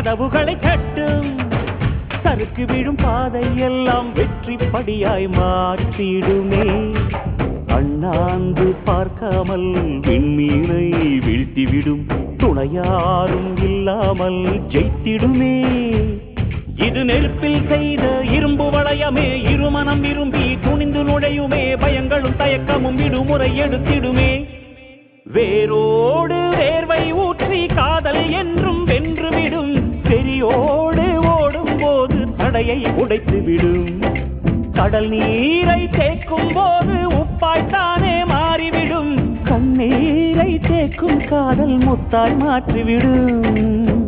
கதவுகளை தட்டும். சறுக்கு விழும் பாதை எல்லாம் வெற்றி படியாய் மாற்றிடுமே. அண்ணாந்து பார்க்காமல் விண்மீனை வீழ்த்திவிடும் துணையாரும் இல்லாமல் ஜெயித்திடுமே. இது நெருப்பில் செய்த இரும்பு வளையமே, இருமனம் விரும்பி துணிந்து நுழையுமே. பயங்களும் தயக்கமும் விடுமுறை எடுத்திடுமே. வேரோடு வேர்வை ஊற்றி காதல் என்றும் வென்றுவிடும். பெரியோடு ஓடும் போது தடையை உடைத்துவிடும். கடல் நீரை தேக்கும் போது உப்பாய்த்தானே மாறிவிடும். கண்ணீரை தேக்கும் காதல் முத்தாய் மாற்றிவிடும்.